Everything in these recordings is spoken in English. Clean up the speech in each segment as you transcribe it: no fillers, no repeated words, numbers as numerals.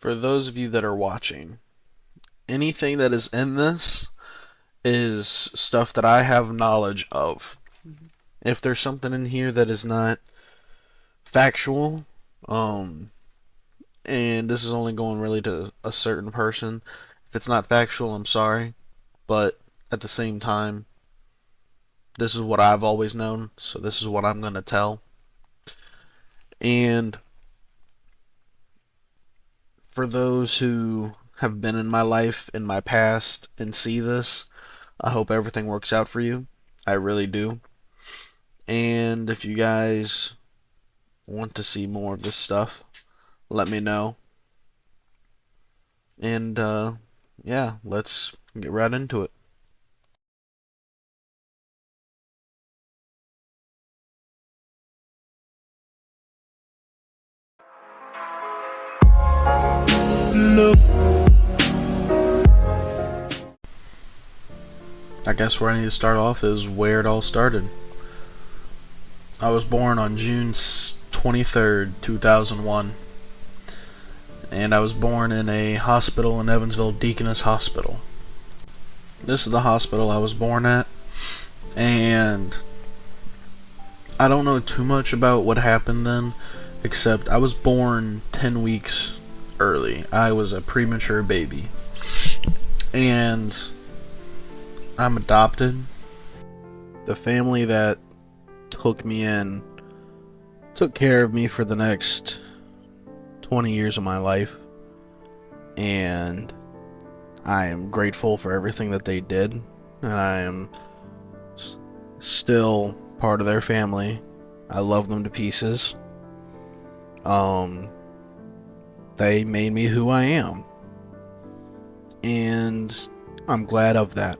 For those of you that are watching, anything that is in this is stuff that I have knowledge of. If there's something in here that is not factual, um, and this is only going really to a certain person, if it's not factual, I'm sorry, but at the same time, this is what I've always known, so this is what I'm going to tell. And for those who have been in my life, in my past, and see this, I hope everything works out for you. I really do. And if you guys want to see more of this stuff, let me know. And yeah, let's get right into it. I guess where I need to start off is where it all started. I was born on June 23rd, 2001. And I was born in a hospital in Evansville, Deaconess Hospital. This is the hospital I was born at. And I don't know too much about what happened then, except I was born 10 weeks early. I was a premature baby. And I'm adopted. The family that took me in took care of me for the next 20 years of my life. And I am grateful for everything that they did. And I am still part of their family. I love them to pieces. They made me who I am. And I'm glad of that.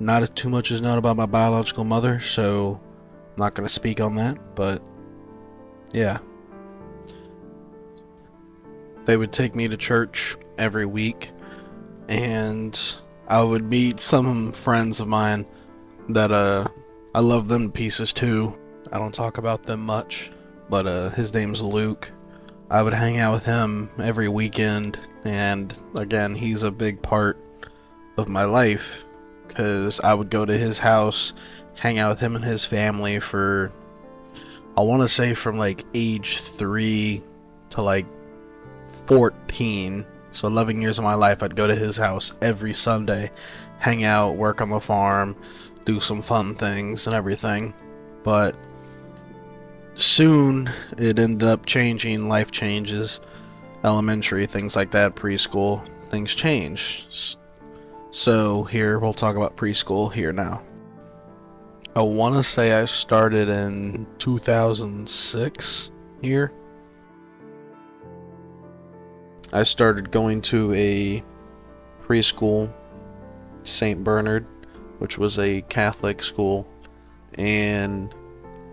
Not as too much is known about my biological mother, so I'm not going to speak on that, but yeah. They would take me to church every week, and I would meet some friends of mine that I love them to pieces too. I don't talk about them much, but his name's Luke. I would hang out with him every weekend, and again, he's a big part of my life because I would go to his house, hang out with him and his family for, I want to say, from like age 3 to like 14. So 11 years of my life, I'd go to his house every Sunday, hang out, work on the farm, do some fun things and everything. But soon it ended up changing. Life changes, elementary, things like that, preschool, things change. So here we'll talk about preschool here now. I want to say I started in 2006 here. I started going to a preschool, St. Bernard, which was a Catholic school, and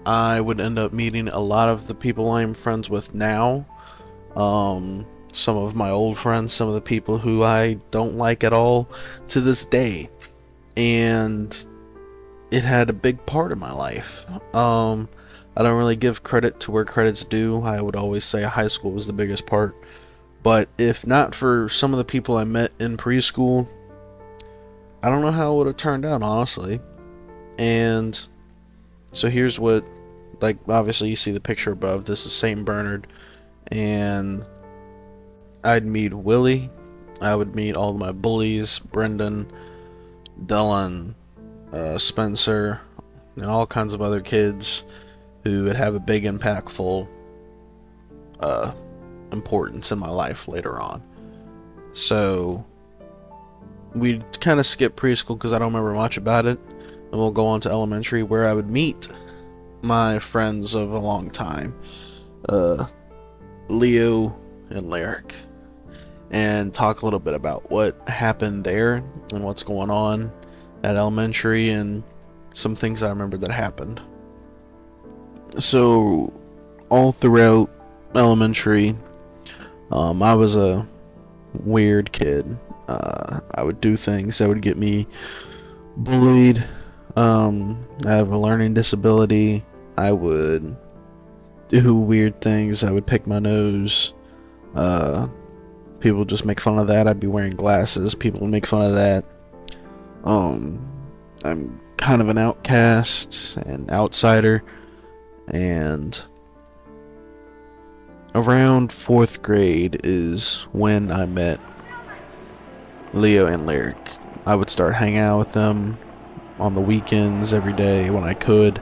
I would end up meeting a lot of the people I'm friends with now. Some of my old friends, some of the people who I don't like at all to this day. And it had a big part of my life. I don't really give credit to where credit's due. I would always say high school was the biggest part. But if not for some of the people I met in preschool, I don't know how it would have turned out, honestly. And so here's what, like, obviously you see the picture above. This is St. Bernard. And I'd meet Willie. I would meet all of my bullies, Brendan, Dylan, Spencer, and all kinds of other kids who would have a big impactful importance in my life later on. So we kind of skip preschool because I don't remember much about it, and we'll go on to elementary where I would meet my friends of a long time, Leo and Lyric, and talk a little bit about what happened there and what's going on at elementary and some things I remember that happened. So all throughout elementary, I was a weird kid. I would do things that would get me bullied. I have a learning disability. I would do weird things. I would pick my nose. People just make fun of that. I'd be wearing glasses. People would make fun of that. I'm kind of an outcast, an outsider, and around 4th grade is when I met Leo and Lyric. I would start hanging out with them on the weekends every day when I could,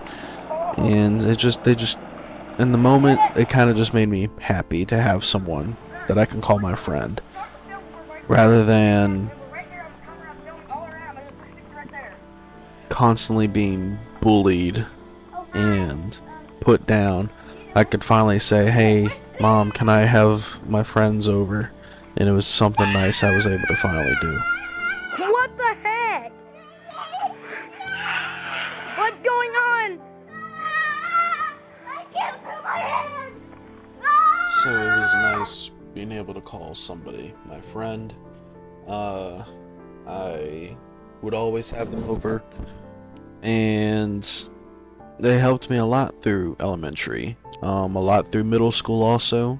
and in the moment, it kind of just made me happy to have someone that I can call my friend, rather than constantly being bullied and put down. I could finally say, hey, Mom, can I have my friends over? And it was something nice I was able to finally do. What the heck? What's going on? I can't feel my hands. So it was nice being able to call somebody my friend. I would always have them over, and they helped me a lot through elementary, a lot through middle school also.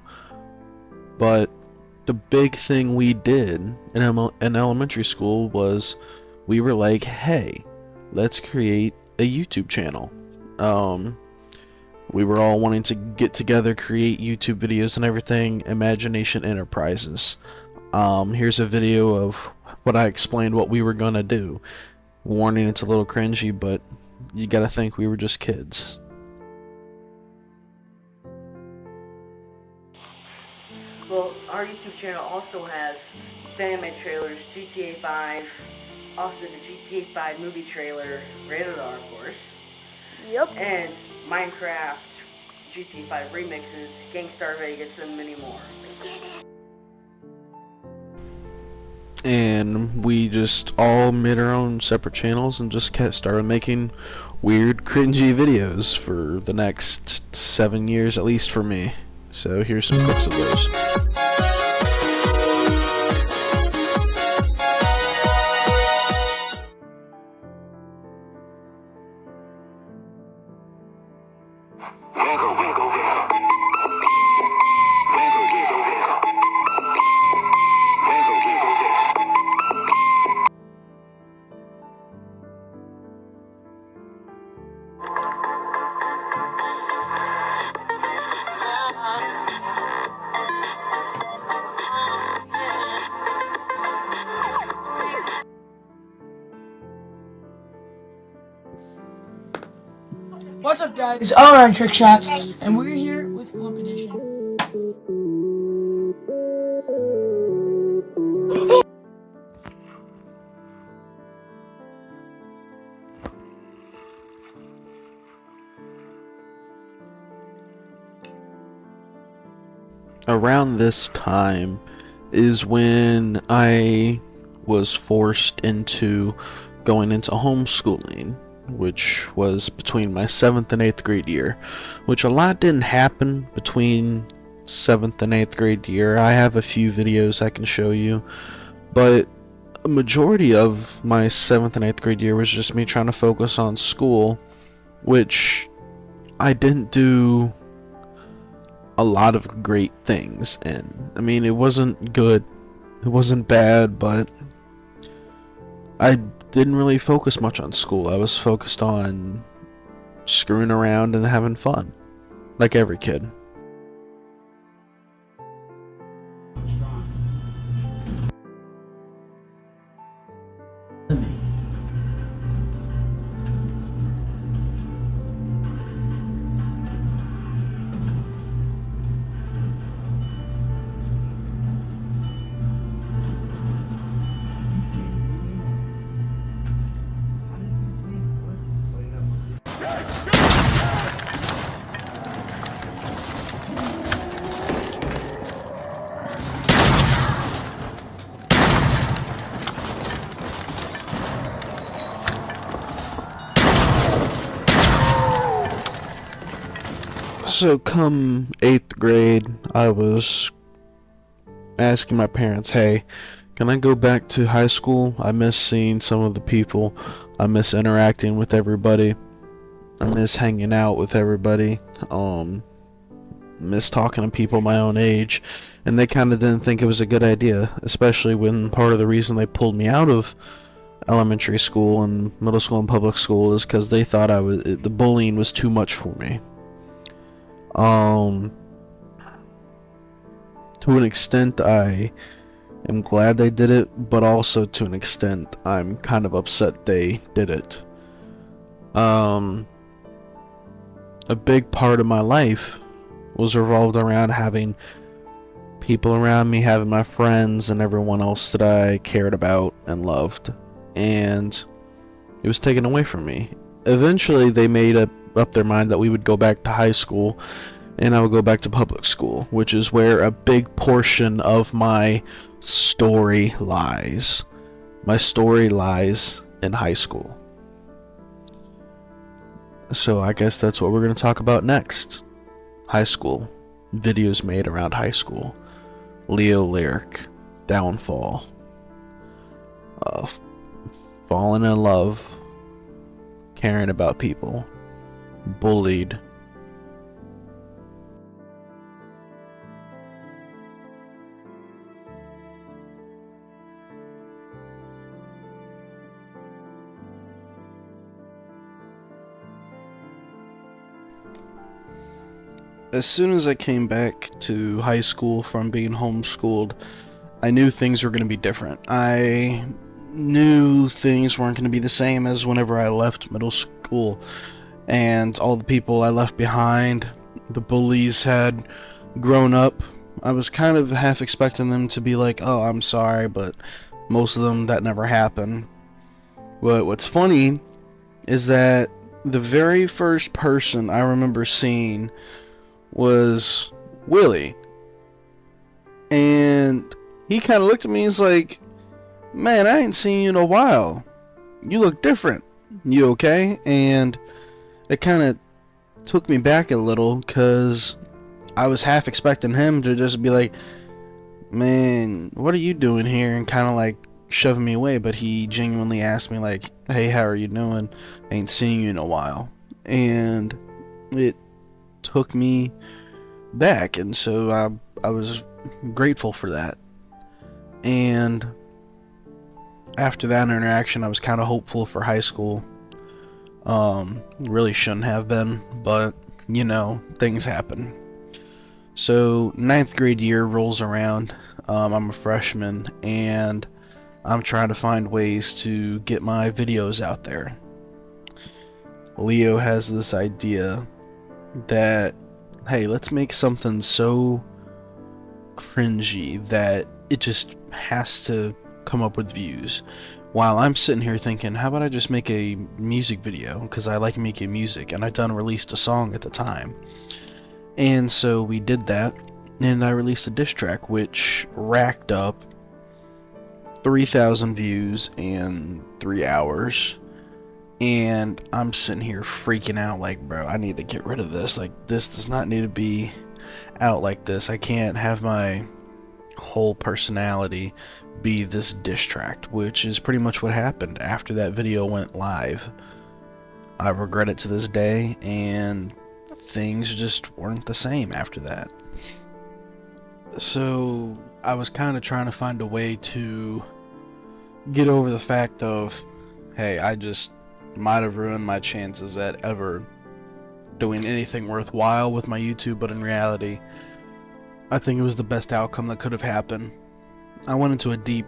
But the big thing we did in elementary school was we were like, hey, let's create a YouTube channel. We were all wanting to get together, create YouTube videos and everything. Imagination Enterprises. Here's a video of what I explained what we were gonna do. Warning, it's a little cringy, but you gotta think we were just kids. Well, our YouTube channel also has fan-made trailers, GTA 5, also the GTA 5 movie trailer, rated R, of course. Yep. And Minecraft, GTA 5 remixes, Gangstar Vegas, and many more. And we just all made our own separate channels and just started making weird, cringy videos for the next 7 years, at least for me. So here's some clips of those. What's up, guys? Alright, Trick Shots, and we're here with Flip Edition. Around this time is when I was forced into going into homeschooling, which was between my 7th and 8th grade year, which a lot didn't happen between 7th and 8th grade year. I have a few videos I can show you, but a majority of my 7th and 8th grade year was just me trying to focus on school, which I didn't do a lot of great things in. I mean, it wasn't good, it wasn't bad, but I didn't really focus much on school. I was focused on screwing around and having fun, like every kid. So come 8th grade, I was asking my parents, hey, can I go back to high school? I miss seeing some of the people. I miss interacting with everybody. I miss hanging out with everybody. miss talking to people my own age, and they kind of didn't think it was a good idea, especially when part of the reason they pulled me out of elementary school and middle school and public school is because they thought the bullying was too much for me. To an extent, I am glad they did it, but also to an extent, I'm kind of upset they did it. A big part of my life was revolved around having people around me, having my friends and everyone else that I cared about and loved, and it was taken away from me. Eventually, they made up their mind that we would go back to high school, and I would go back to public school, which is where a big portion of my story lies. My story lies in high school. So I guess that's what we're going to talk about next. High school. Videos made around high school. Leo Lyric. Downfall. Falling in love. Caring about people. Bullied. As soon as I came back to high school from being homeschooled, I knew things were going to be different. I knew things weren't going to be the same as whenever I left middle school, and all the people I left behind, the bullies had grown up. I was kind of half expecting them to be like, oh, I'm sorry, but most of them, that never happened. But what's funny is that the very first person I remember seeing was Willie, and he kind of looked at me and was like, man, I ain't seen you in a while, you look different, you okay? And it kind of took me back a little, because I was half expecting him to just be like, man, what are you doing here, and kind of like shoving me away, but he genuinely asked me like, hey, how are you doing? Ain't seen you in a while. And it took me back, and so I was grateful for that. And after that interaction, I was kind of hopeful for high school. Really shouldn't have been, but you know, things happen. So 9th grade year rolls around. I'm a freshman, and I'm trying to find ways to get my videos out there. Leo has this idea that, hey, let's make something so cringy that it just has to come up with views. While I'm sitting here thinking, how about I just make a music video, because I like making music, and I'd done released a song at the time. And so we did that, and I released a diss track which racked up 3,000 views in 3 hours. And I'm sitting here freaking out like, bro, I need to get rid of this. Like, this does not need to be out like this. I can't have my whole personality be this diss track, which is pretty much what happened after that video went live. I regret it to this day, and things just weren't the same after that. So I was kind of trying to find a way to get over the fact of, hey, I just might have ruined my chances at ever doing anything worthwhile with my YouTube, but in reality, I think it was the best outcome that could have happened. I went into a deep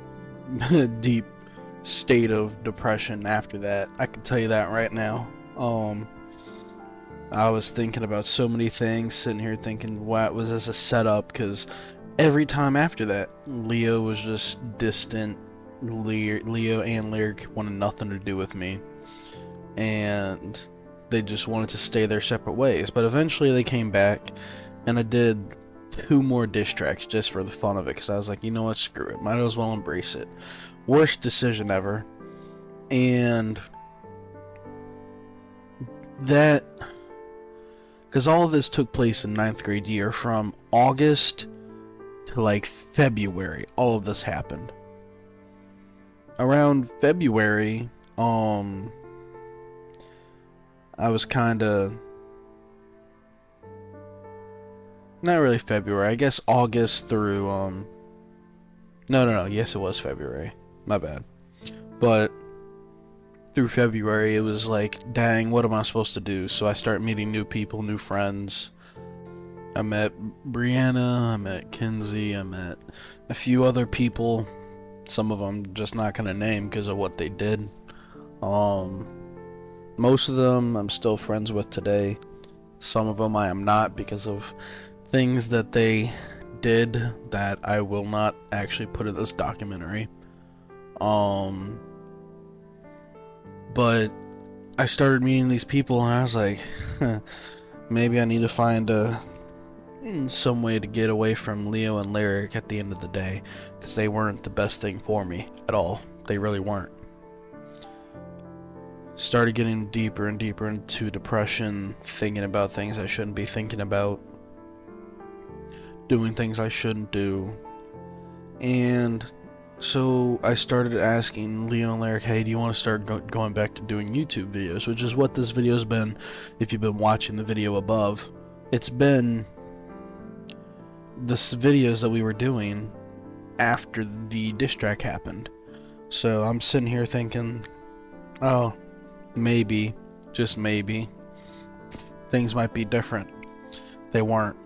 state of depression after that. I can tell you that right now. I was thinking about so many things, sitting here thinking, what was this a setup? Because every time after that, Leo was just distant. Leo and Lyric wanted nothing to do with me, and they just wanted to stay their separate ways. But eventually they came back, and I did 2 more diss tracks just for the fun of it, because I was like, you know what, screw it, might as well embrace it. Worst decision ever. And that, because all of this took place in 9th grade year, from August to like February, all of this happened. Around February, I was kinda not really February, I guess August through, no, yes it was February, my bad. But through February, it was like, dang, what am I supposed to do? So I start meeting new people, new friends. I met Brianna, I met Kinsey, I met a few other people. Some of them just not gonna name because of what they did. Most of them I'm still friends with today. Some of them I am not because of things that they did that I will not actually put in this documentary. But I started meeting these people and I was like, maybe I need to find some way to get away from Leo and Lyric at the end of the day, because they weren't the best thing for me at all. They really weren't. Started getting deeper and deeper into depression, thinking about things I shouldn't be thinking about, doing things I shouldn't do. And so I started asking Leo and Lyric, hey, do you want to start going back to doing YouTube videos? Which is what this video's been. If you've been watching the video above, it's been the videos that we were doing after the diss track happened. So I'm sitting here thinking, oh, maybe, just maybe, things might be different. They weren't.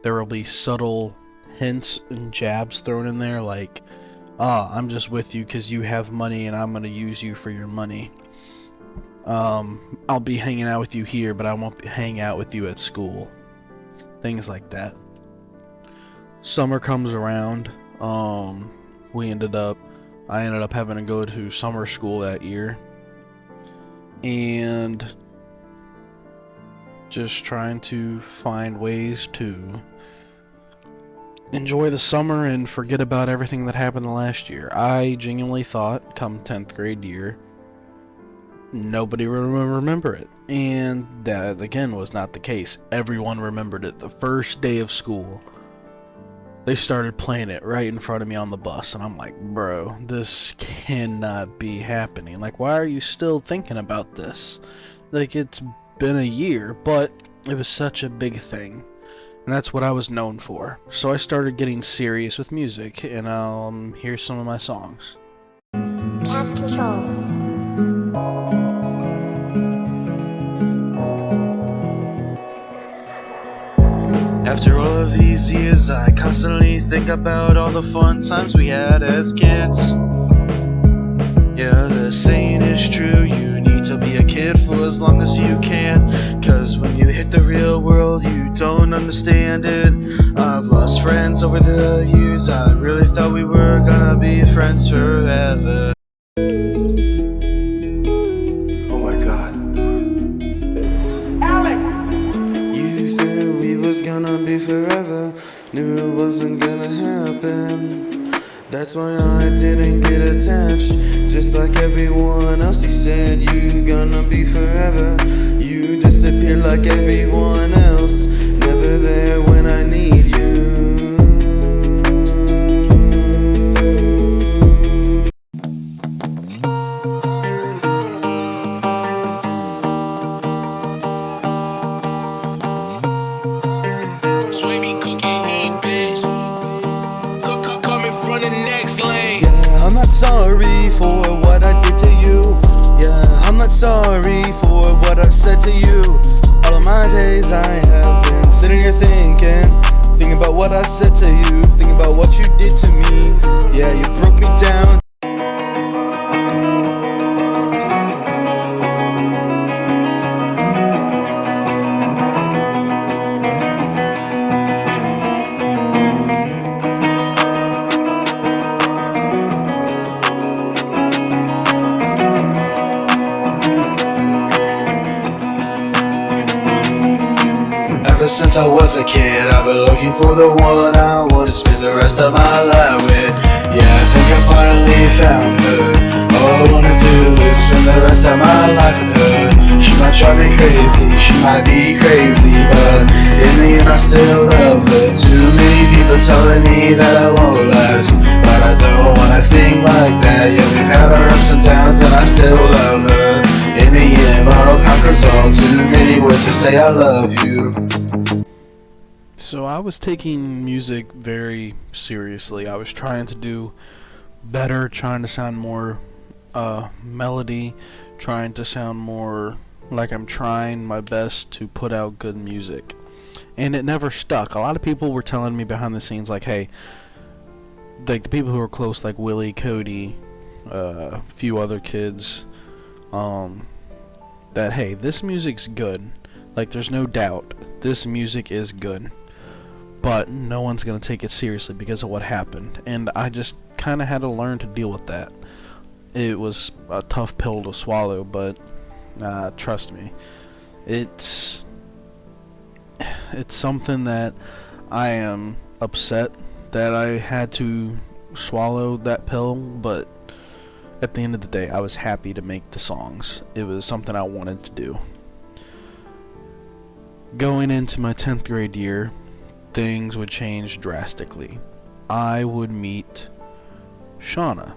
There will be subtle hints and jabs thrown in there, like, I'm just with you because you have money and I'm going to use you for your money. I'll be hanging out with you here, but I won't hang out with you at school. Things like that. Summer comes around. I ended up having to go to summer school that year. And just trying to find ways to enjoy the summer and forget about everything that happened the last year. I genuinely thought come 10th grade year nobody would remember it, and that again was not the case. Everyone remembered it. The first day of school they started playing it right in front of me on the bus, and I'm like, bro, this cannot be happening. Like, why are you still thinking about this? Like, it's been a year, but it was such a big thing. And that's what I was known for. So I started getting serious with music, and here's some of my songs. Caps Control. After all of these years, I constantly think about all the fun times we had as kids. Yeah, the saying is true, you need to be a kid for as long as you can, 'cause when you hit the real world, you don't understand it. I've lost friends over the years, I really thought we were gonna be friends forever. Oh my god. It's Alex! You said we was gonna be forever, knew it wasn't gonna happen. That's why I didn't get attached, just like everyone else. You said you gonna be forever, you disappeared like everyone else, never there when I need you. Sweetie cookie heat, bitch. Coming from the next lane. Yeah, I'm not sorry for what I did to you. Yeah, I'm not sorry for what I said to you. All of my days I have been sitting here thinking about what I said to you, thinking about what you did to me. Yeah, you broke me down. Ever since I was a kid, I've been looking for the one I want to spend the rest of my life with. Yeah, I think I finally found her. All I wanna do is spend the rest of my life with her. She might drive me crazy, she might be crazy, but in the end I still love her. Too many people telling me that I won't last, but I don't wanna think like that. Yeah, we've had our ups and downs and I still love her. In the end, love conquers all. Too many words to say I love you. So I was taking music very seriously. I was trying to do better, trying to sound more melody, trying to sound more like I'm trying my best to put out good music. And it never stuck. A lot of people were telling me behind the scenes, like, hey, like the people who were close, like Willie, Cody, a few other kids, that, hey, this music's good. Like, there's no doubt, this music is good. But no one's going to take it seriously because of what happened. And I just kind of had to learn to deal with that. It was a tough pill to swallow, but trust me, it's something that I am upset that I had to swallow that pill, but at the end of the day, I was happy to make the songs. It was something I wanted to do. Going into my 10th grade year, things would change drastically. I would meet Shauna,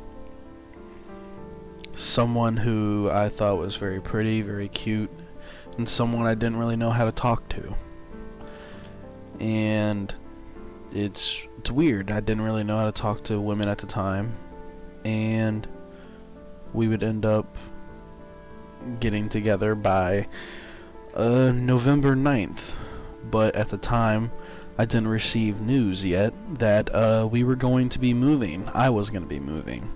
someone who I thought was very pretty, very cute, and someone I didn't really know how to talk to. And it's weird. I didn't really know how to talk to women at the time, and we would end up getting together by November 9th. But at the time, I didn't receive news yet that we were going to be moving. I was going to be moving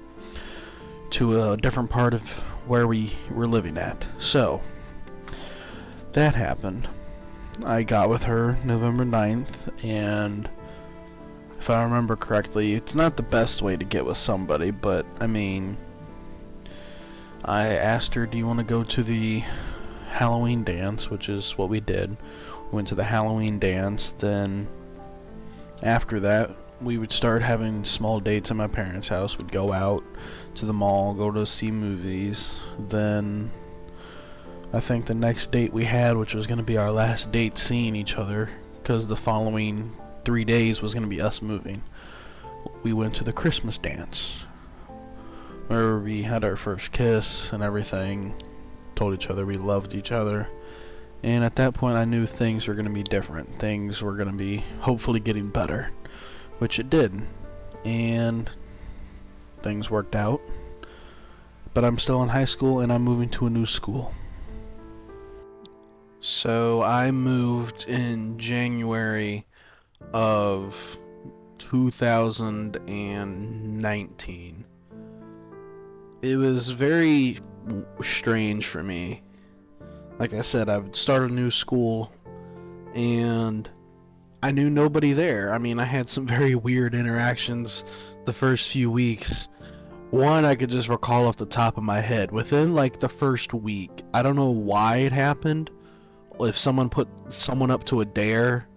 to a different part of where we were living at. So, that happened. I got with her November 9th, and if I remember correctly, it's not the best way to get with somebody, but, I mean, I asked her, do you want to go to the Halloween dance, which is what we did. We went to the Halloween dance, then after that, we would start having small dates at my parents' house. We'd go out to the mall, go to see movies, then I think the next date we had, which was going to be our last date seeing each other, because the following 3 days was going to be us moving, we went to the Christmas dance, where we had our first kiss and everything, told each other we loved each other, and at that point I knew things were going to be different. Things were going to be hopefully getting better, which it did, and things worked out, but I'm still in high school and I'm moving to a new school. So I moved in January of 2019. It was very strange for me. Like I said, I would start a new school and I knew nobody there. I mean, I had some very weird interactions the first few weeks. One I could just recall off the top of my head. Within like the first week, I don't know why it happened. If someone put someone up to a dare,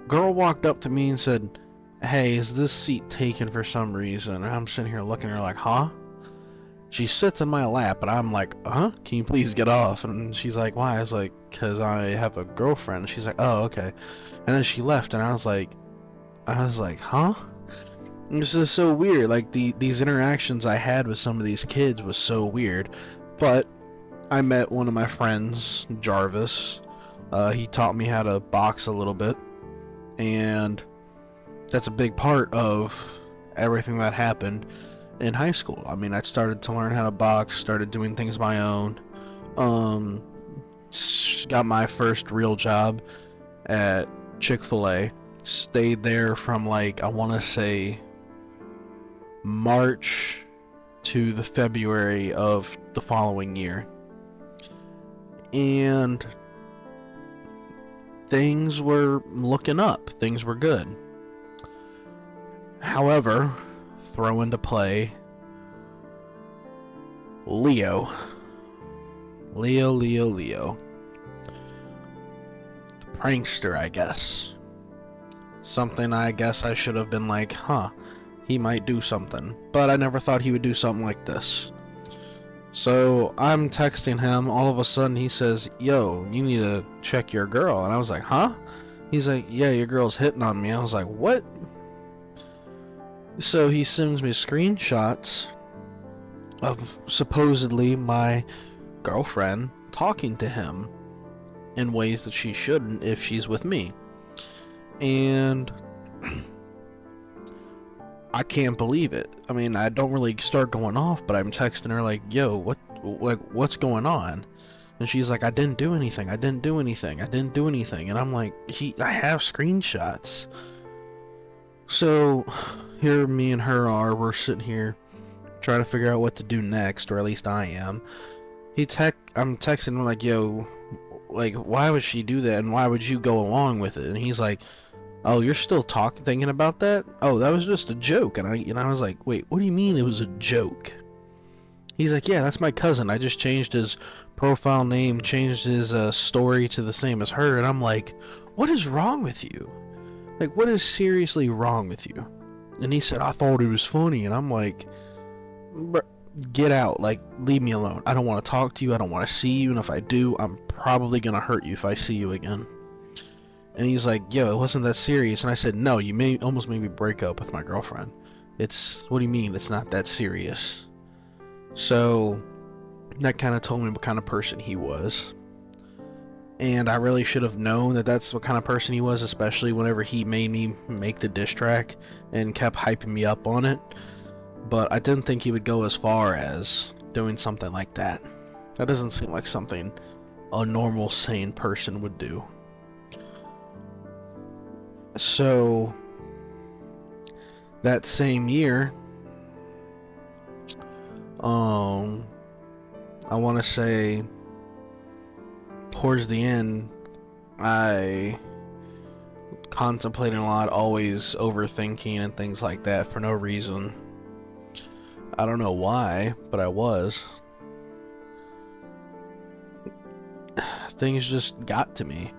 girl walked up to me and said, "Hey, is this seat taken for some reason?" And I'm sitting here looking at her like, "Huh?" She sits in my lap, and I'm like, "Huh? Can you please get off?" And she's like, "Why?" I was like, "'Cause I have a girlfriend." She's like, "Oh, okay." And then she left, and I was like, "Huh?" This is so weird. Like these interactions I had with some of these kids was so weird. But I met one of my friends, Jarvis. He taught me how to box a little bit, and that's a big part of everything that happened in high school. I mean, I started to learn how to box, started doing things my own. Got my first real job at Chick-fil-A. Stayed there from like, I want to say March to the February of the following year. And things were looking up. Things were good. However, throw into play Leo. The prankster, I guess. Something I guess I should have been like, huh, he might do something. But I never thought he would do something like this. So I'm texting him, all of a sudden he says, "Yo, you need to check your girl." And I was like, "Huh?" He's like, "Yeah, your girl's hitting on me." I was like, "What?" So he sends me screenshots of supposedly my girlfriend talking to him in ways that she shouldn't if she's with me. And I can't believe it. I mean, I don't really start going off, but I'm texting her like, yo, what's going on? And she's like, I didn't do anything. And I'm like, I have screenshots. So here me and her we're sitting here trying to figure out what to do next, or at least I am. I'm texting him like, yo, like, why would she do that, and why would you go along with it? And he's like, oh, you're still thinking about that? Oh, that was just a joke. And I was like, wait, what do you mean it was a joke? He's like, yeah, that's my cousin. I just changed his profile name, changed his story to the same as her. And I'm like, what is wrong with you? Like, what is seriously wrong with you? And he said, I thought it was funny. And I'm like, get out. Like, leave me alone. I don't want to talk to you. I don't want to see you. And if I do, I'm probably going to hurt you if I see you again. And he's like, yo, it wasn't that serious. And I said, no, you almost made me break up with my girlfriend. What do you mean it's not that serious? So that kind of told me what kind of person he was. And I really should have known that that's what kind of person he was, especially whenever he made me make the diss track and kept hyping me up on it. But I didn't think he would go as far as doing something like that. That doesn't seem like something a normal, sane person would do. So that same year, I want to say towards the end, I contemplating a lot, always overthinking and things like that for no reason. I don't know why, but I was. Things just got to me.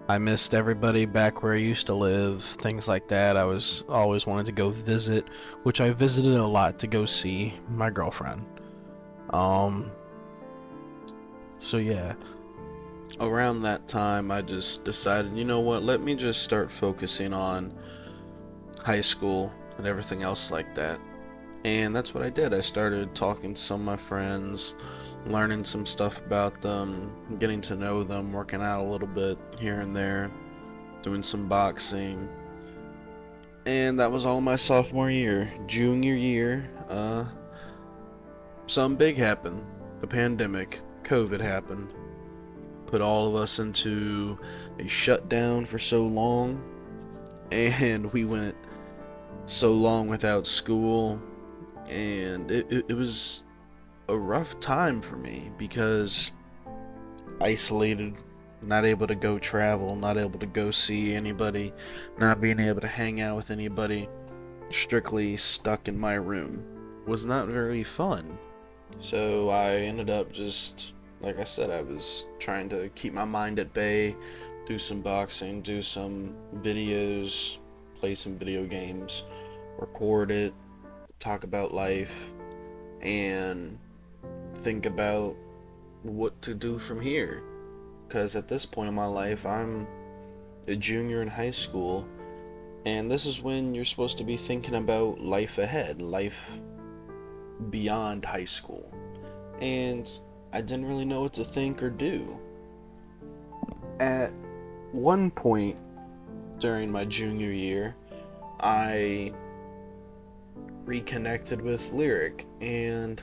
I missed everybody back where I used to live, things like that. I was always wanted to go visit, which I visited a lot to go see my girlfriend. So yeah, around that time I just decided, you know what, let me just start focusing on high school and everything else like that. And that's what I did. I started talking to some of my friends, learning some stuff about them, getting to know them, working out a little bit here and there, doing some boxing. And that was all my sophomore year. Junior year, something big happened. The pandemic, COVID happened. Put all of us into a shutdown for so long. And we went so long without school. And it was a rough time for me because isolated, not able to go travel, not able to go see anybody, not being able to hang out with anybody, strictly stuck in my room was not very fun. So I ended up just, like I said, I was trying to keep my mind at bay, do some boxing, do some videos, play some video games, record it, talk about life, and think about what to do from here. Because at this point in my life, I'm a junior in high school, and this is when you're supposed to be thinking about life ahead, life beyond high school. And I didn't really know what to think or do. At one point during my junior year, I reconnected with Lyric, and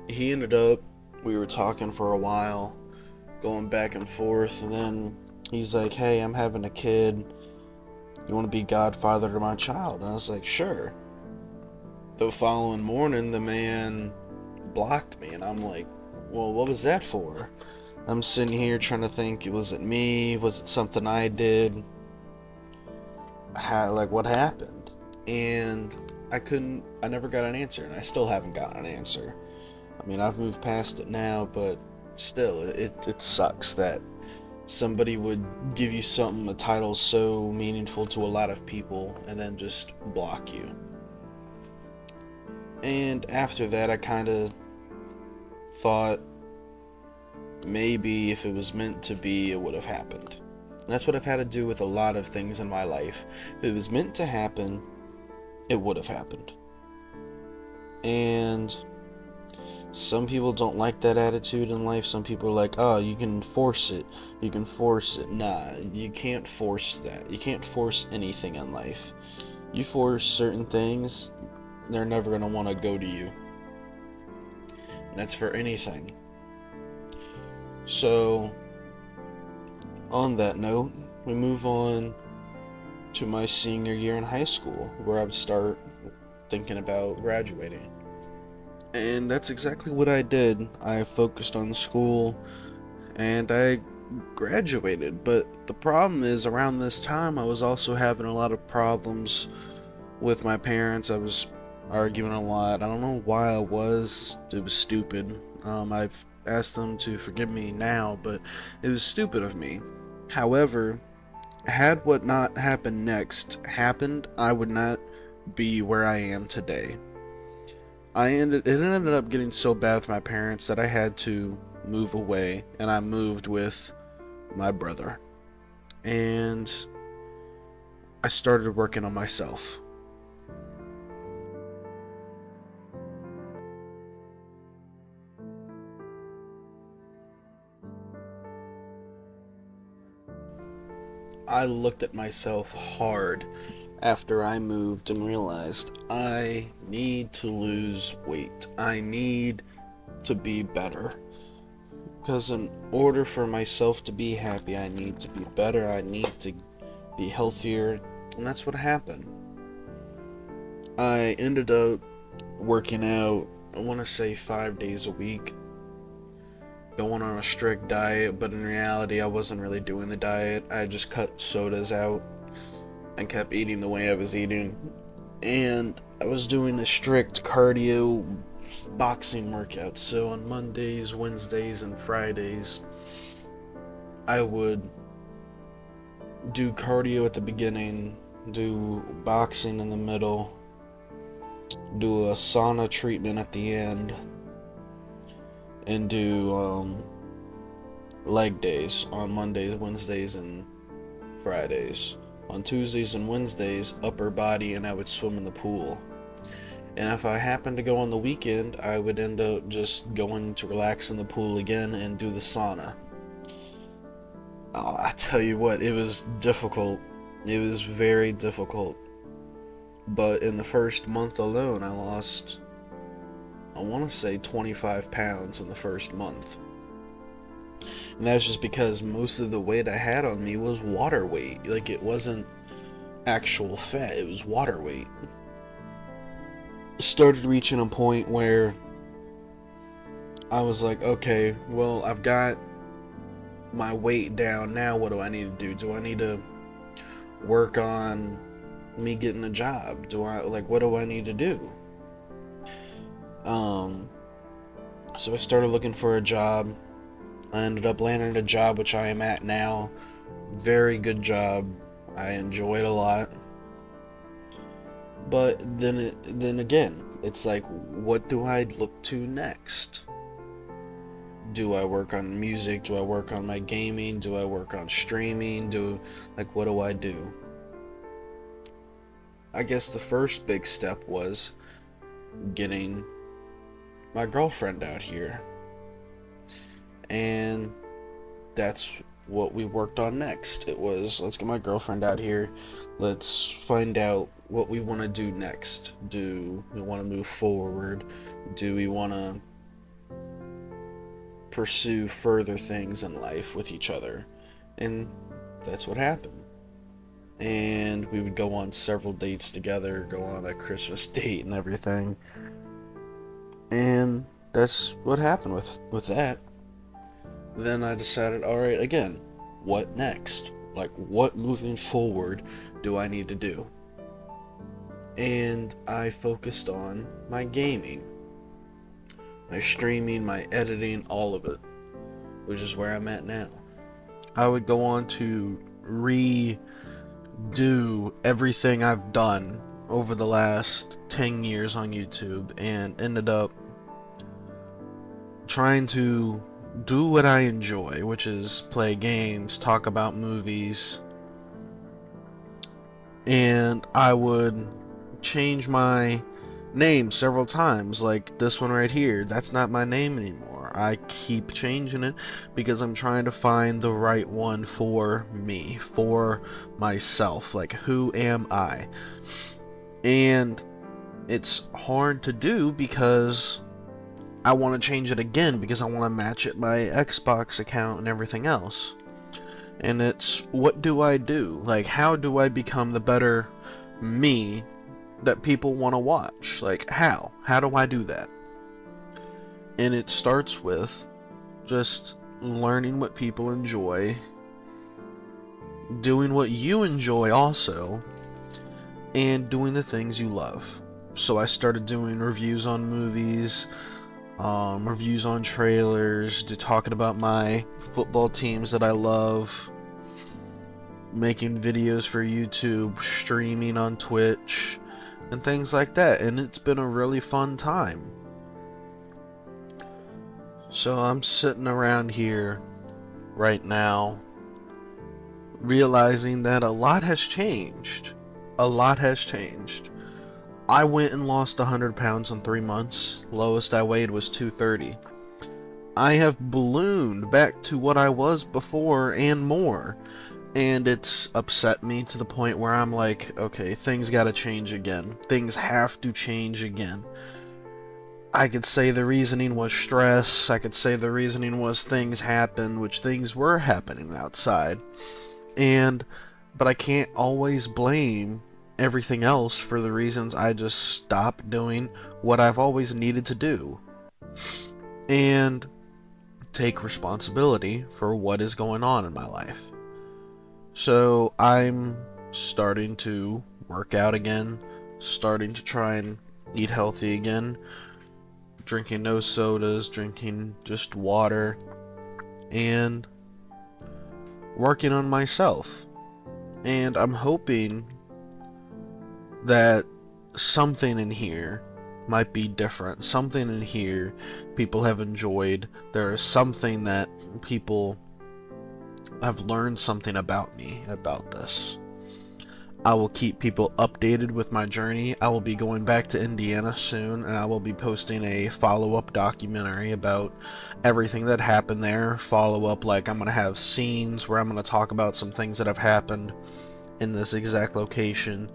we were talking for a while, going back and forth, and then he's like, hey, I'm having a kid, you want to be godfather to my child? And I was like, sure. The following morning, the man blocked me, and I'm like, well, what was that for? I'm sitting here trying to think, was it me? Was it something I did? What happened? And I never got an answer, and I still haven't gotten an answer. I mean, I've moved past it now, but still, it sucks that somebody would give you something, a title so meaningful to a lot of people, and then just block you. And after that, I kind of thought maybe if it was meant to be, it would have happened. And that's what I've had to do with a lot of things in my life. If it was meant to happen, it would have happened. And Some people don't like that attitude in life. Some people are like, oh, you can force it. You can force it. Nah, you can't force that. You can't force anything in life. You force certain things, they're never going to want to go to you. And that's for anything. So, on that note, we move on to my senior year in high school, where I would start thinking about graduating. And that's exactly what I did. I focused on school and I graduated. But the problem is, around this time, I was also having a lot of problems with my parents. I was arguing a lot. I don't know why I was. It was stupid. I've asked them to forgive me now, but it was stupid of me. However, had what not happened next happened, I would not be where I am today. It ended up getting so bad with my parents that I had to move away, and I moved with my brother. And I started working on myself. I looked at myself hard after I moved and realized I need to lose weight. I need to be better. Because in order for myself to be happy, I need to be better. I need to be healthier. And that's what happened. I ended up working out, I want to say 5 days a week. Going on a strict diet, but in reality, I wasn't really doing the diet. I just cut sodas out and kept eating the way I was eating. And I was doing a strict cardio boxing workout. So on Mondays, Wednesdays, and Fridays, I would do cardio at the beginning, do boxing in the middle, do a sauna treatment at the end, and do leg days on Mondays, Wednesdays, and Fridays. On Tuesdays and Wednesdays, upper body, and I would swim in the pool. And if I happened to go on the weekend, I would end up just going to relax in the pool again and do the sauna. I tell you what, it was difficult. It was very difficult. But in the first month alone, I lost, I want to say 25 pounds in the first month. And that's just because most of the weight I had on me was water weight. Like, it wasn't actual fat, it was water weight. Started reaching a point where I was like, okay, well, I've got my weight down. Now what do I need to do? Do I need to work on me getting a job? What do I need to do? So I started looking for a job. I ended up landing a job, which I am at now. Very good job. I enjoy it a lot. But then again, it's like, what do I look to next? Do I work on music? Do I work on my gaming? Do I work on streaming? What do I do? I guess the first big step was getting my girlfriend out here. And that's what we worked on next. It was, let's get my girlfriend out here. Let's find out what we want to do next. Do we want to move forward? Do we want to pursue further things in life with each other? And that's what happened. And we would go on several dates together, go on a Christmas date and everything. And that's what happened with that. Then I decided, alright, again, what next? Like, what moving forward do I need to do? And I focused on my gaming, my streaming, my editing, all of it, which is where I'm at now. I would go on to redo everything I've done over the last 10 years on YouTube, and ended up trying to do what I enjoy, which is play games, talk about movies. And I would change my name several times, like this one right here. That's not my name anymore. I keep changing it because I'm trying to find the right one for me, for myself. Like, who am I? And it's hard to do because I want to change it again because I want to match it my Xbox account and everything else. And it's, what do I do? Like, how do I become the better me that people want to watch? Like, how? How do I do that? And it starts with just learning what people enjoy, doing what you enjoy also, and doing the things you love. So I started doing reviews on movies, reviews on trailers, talking about my football teams that I love, making videos for YouTube, streaming on Twitch, and things like that. And it's been a really fun time. So I'm sitting around here right now realizing that a lot has changed. A lot has changed. I went and lost 100 pounds in 3 months. Lowest I weighed was 230. I have ballooned back to what I was before and more. And it's upset me to the point where I'm like, okay, things gotta change again. Things have to change again. I could say the reasoning was stress. I could say the reasoning was things happened, which things were happening outside. But I can't always blame everything else for the reasons I just stopped doing what I've always needed to do. And take responsibility for what is going on in my life. So I'm starting to work out again, starting to try and eat healthy again, drinking no sodas, drinking just water, and working on myself. And I'm hoping that something in here might be different. Something in here people have enjoyed. There is something that people have learned something about me, about this. I will keep people updated with my journey. I will be going back to Indiana soon, and I will be posting a follow-up documentary about everything that happened there. Follow-up, like I'm going to have scenes where I'm going to talk about some things that have happened in this exact location.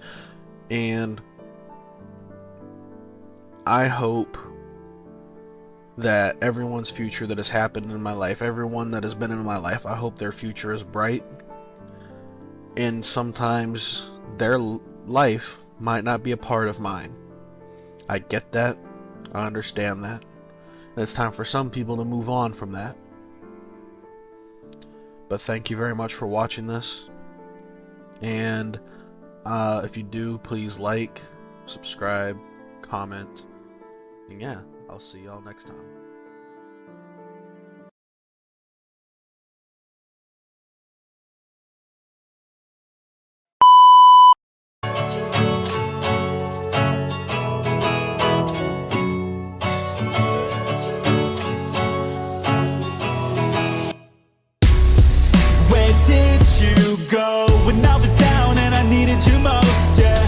And I hope that everyone's future that has happened in my life, everyone that has been in my life, I hope their future is bright. And sometimes their life might not be a part of mine. I get that. I understand that. And it's time for some people to move on from that. But thank you very much for watching this. And if you do, please like, subscribe, comment, and yeah, I'll see y'all next time. Where did you go when I was down and I needed you most, yeah?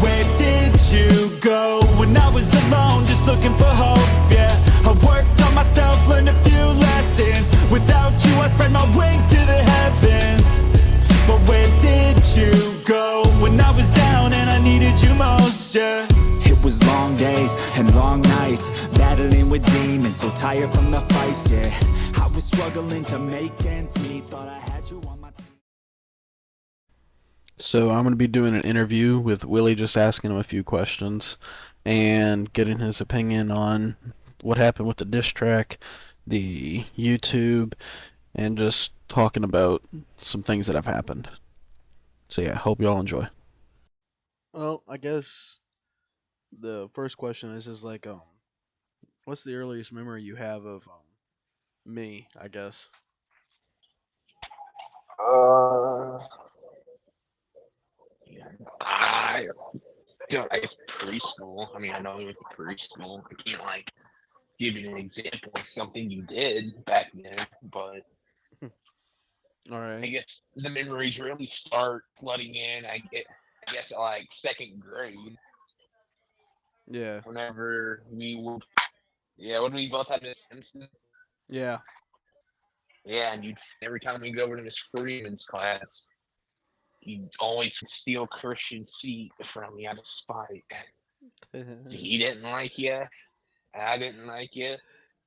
Where did you go when I was alone just looking for hope, yeah? I worked on myself, learned a few lessons. Without you I spread my wings to the heavens. But where did you go when I was down and I needed you most, yeah? It was long days and long nights, battling with demons, so tired from the fights, yeah. I was struggling to make ends meet, thought I had you on my team. So I'm going to be doing an interview with Willie, just asking him a few questions and getting his opinion on what happened with the diss track, the YouTube, and just talking about some things that have happened. So yeah, hope you all enjoy. Well, I guess the first question is just like, what's the earliest memory you have of me, I guess? Uh, I feel like it's preschool. I mean, I know it was preschool. I can't like give you an example of something you did back then, but All I right. guess the memories really start flooding in. I guess at like second grade. Yeah. Whenever we would, yeah, when we both had Miss Simpson. Yeah. Yeah, and you'd every time we go over to Miss Freeman's class, you'd always steal Christian's seat from me out of spite. He didn't like you, I didn't like you.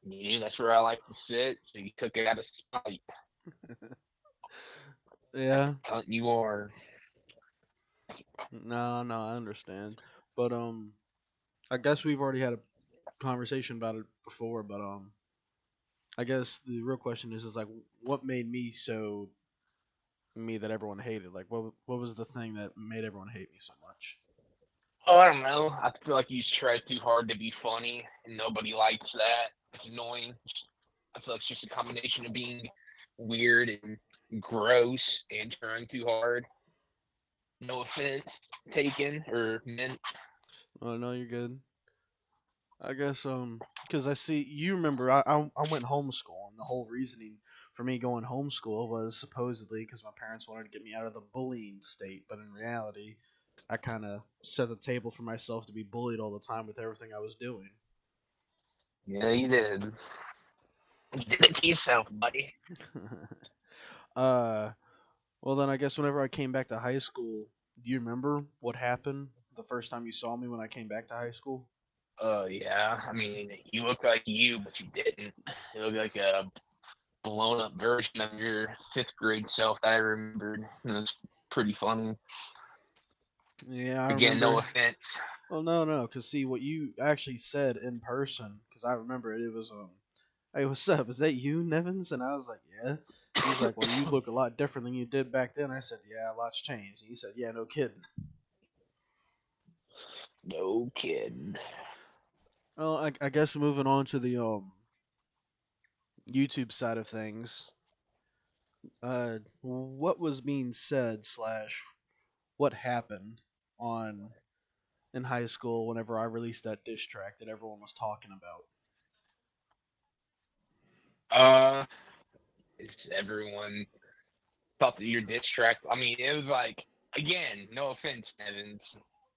You knew that's where I like to sit, so you took it out of spite. Yeah. Cunt you are. No, no, I understand. But I guess we've already had a conversation about it before, but I guess the real question is like what made me so me that everyone hated? Like what was the thing that made everyone hate me so much? Oh, I don't know. I feel like you try too hard to be funny, and nobody likes that. It's annoying. I feel like it's just a combination of being weird and gross and trying too hard. No offense taken or meant. Oh no, you're good. I guess because I see you remember I went homeschool and the whole reasoning for me going homeschool was supposedly because my parents wanted to get me out of the bullying state, but in reality, I kind of set the table for myself to be bullied all the time with everything I was doing. Yeah, you did. You did it to yourself, buddy. uh, well then I guess whenever I came back to high school, do you remember what happened the first time you saw me when I came back to high school? Oh yeah. I mean, you look like you, but you didn't. You look like a blown up version of your fifth grade self that I remembered. It was pretty funny. Yeah, I Again, no remember. offense. Well, no, no, because see what you actually said in person, because I remember it. It was hey, what's up? Is that you, Nevins? And I was like, yeah. He's like, well, you look a lot different than you did back then. I said, yeah, a lot's changed. And he said, yeah, no kidding. No kidding. Well, I guess moving on to the YouTube side of things. What was being said slash what happened on in high school whenever I released that diss track that everyone was talking about? Uh, is everyone thought that your diss track? I mean, it was like, again, no offense, Evans.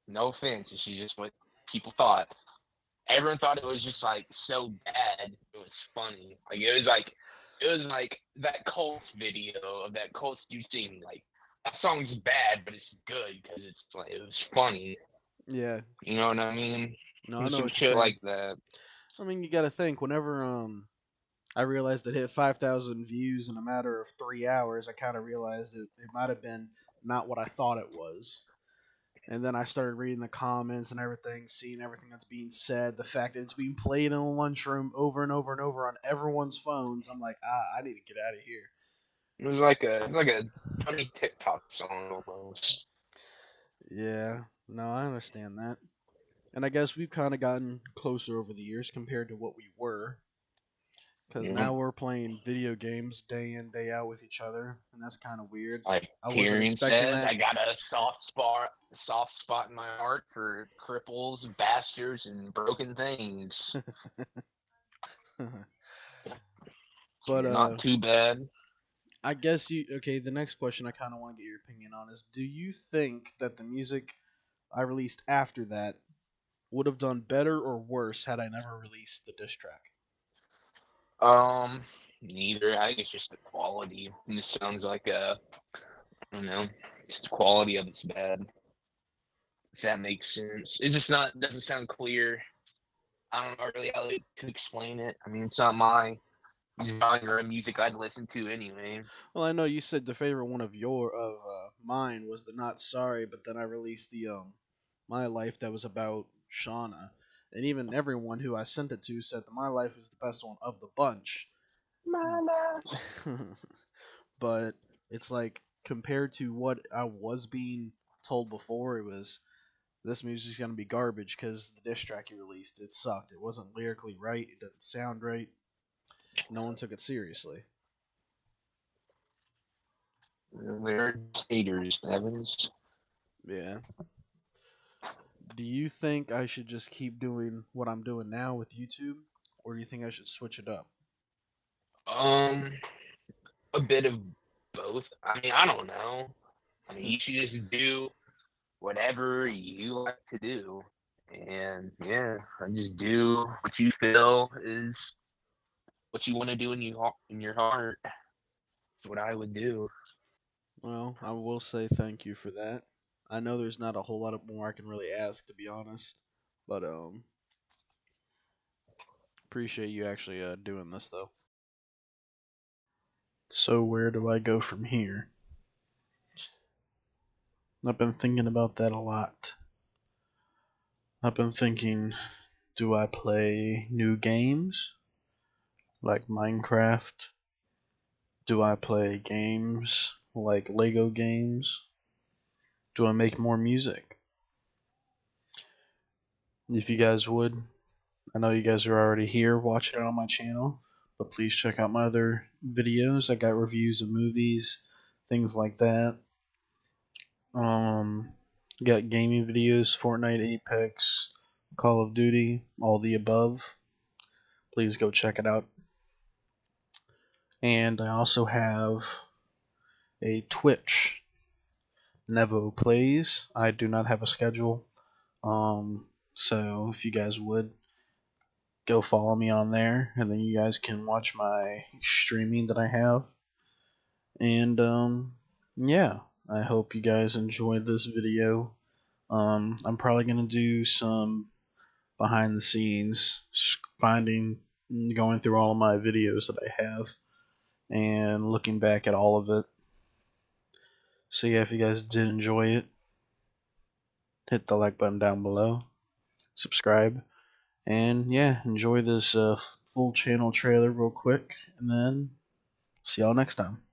No offense. It's just what people thought. Everyone thought it was just like so bad. It was funny. Like it was like that Colts video of that Colts you sing. Like that song's bad, but it's good because it's like it was funny. Yeah, You know what I mean? no, I know Some what you're shit saying. like that. I mean, you got to think whenever I realized it hit 5,000 views in a matter of 3 hours. I kind of realized it might have been not what I thought it was. And then I started reading the comments and everything, seeing everything that's being said, the fact that it's being played in a lunchroom over and over and over on everyone's phones. I'm like, I need to get out of here. It was like a funny TikTok song almost. Yeah, no, I understand that. And I guess we've kind of gotten closer over the years compared to what we were. Because You know, now we're playing video games day in, day out with each other. And that's kind of weird. like I wasn't Tyrion expecting says, that. I got a soft spot in my heart for cripples, bastards, and broken things. But Not too bad. I guess you okay. The next question I kind of want to get your opinion on is: do you think that the music I released after that would have done better or worse had I never released the diss track? Neither. I think it's just the quality. And this sounds like I don't know, just the quality of it's bad. If that makes sense. It just not doesn't sound clear. I don't know really how to explain it. I mean, it's not my genre of music I'd listen to anyway. Well, I know you said the favorite one of mine was the Not Sorry, but then I released the My Life that was about Shauna, and even everyone who I sent it to said that My Life is the best one of the bunch. But it's like compared to what I was being told before, it was this music's gonna be garbage because the diss track you released it sucked. It wasn't lyrically right. It didn't sound right. No one took it seriously. They're haters, Evans. Yeah. Do you think I should just keep doing what I'm doing now with YouTube, or do you think I should switch it up? Um, a bit of both. I mean, I don't know. I mean, you should just do whatever you like to do, And yeah, I just do what you feel is what you want to do in your heart. That's what I would do. Well, I will say thank you for that. I know there's not a whole lot of more I can really ask, to be honest, but appreciate you actually doing this though. So where do I go from here? I've been thinking about that a lot. I've been thinking, do I play new games like Minecraft? Do I play games like Lego games? Do I make more music? If you guys would, I know you guys are already here watching it on my channel, but please check out my other videos. I got reviews of movies, things like that. Got gaming videos, Fortnite, Apex, Call of Duty, all the above. Please go check it out. And I also have a Twitch, Nevo Plays. I do not have a schedule, so if you guys would go follow me on there, and then you guys can watch my streaming that I have. And yeah, I hope you guys enjoyed this video. I'm probably gonna do some behind the scenes, going through all of my videos that I have, and looking back at all of it. So yeah, if you guys did enjoy it, hit the like button down below, subscribe, and yeah, enjoy this full channel trailer real quick, and then see y'all next time.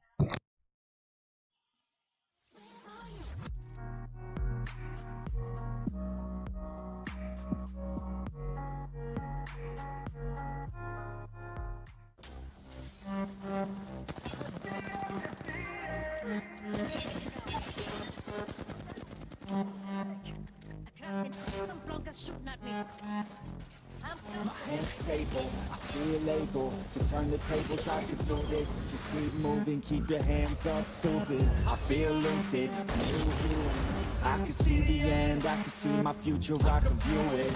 My hands stable, I feel able to turn the tables, I can do this. Just keep moving, keep your hands up, stupid. I feel lucid, I can see the end, I can see my future, I can view it.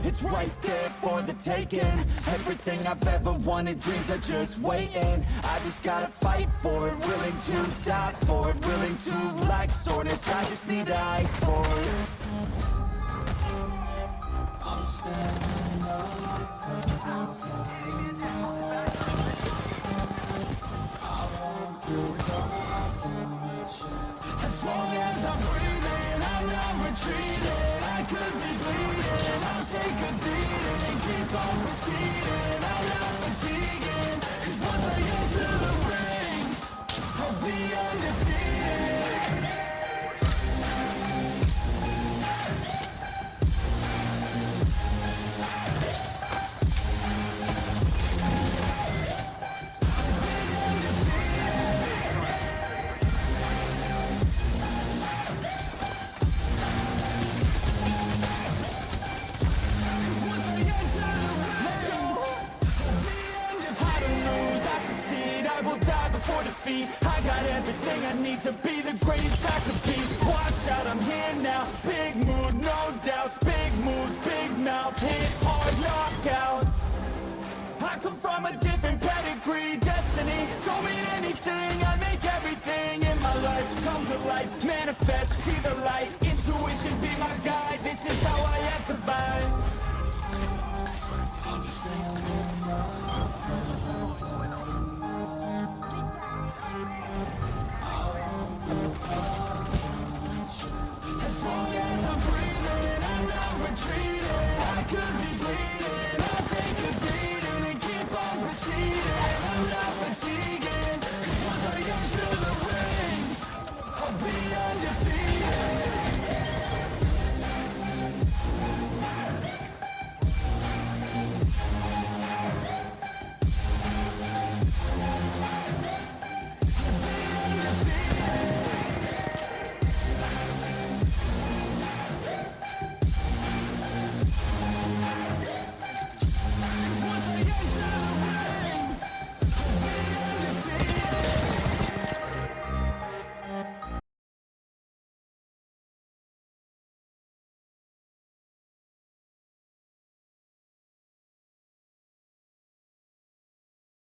It's right there for the taking. Everything I've ever wanted, dreams are just waiting. I just gotta fight for it, willing to die for it, willing to like soreness, I just need to hide for it. I'm standing up cause I've had enough. I won't give up on a chance. As long as I'm breathing, I'm not retreating. I could be bleeding, I'll take a beating. Keep on proceeding, I'm not fatiguing. Cause once I enter the ring, I'll be undefeated. For defeat, I got everything I need to be the greatest I could be. Watch out, I'm here now. Big mood, no doubts. Big moves, big mouth. Hit hard, knockout. I come from a different pedigree. Destiny don't mean anything. I make everything in my life come to life. Manifest, see the light. Intuition be my guide. This is how I have survived. I'm standing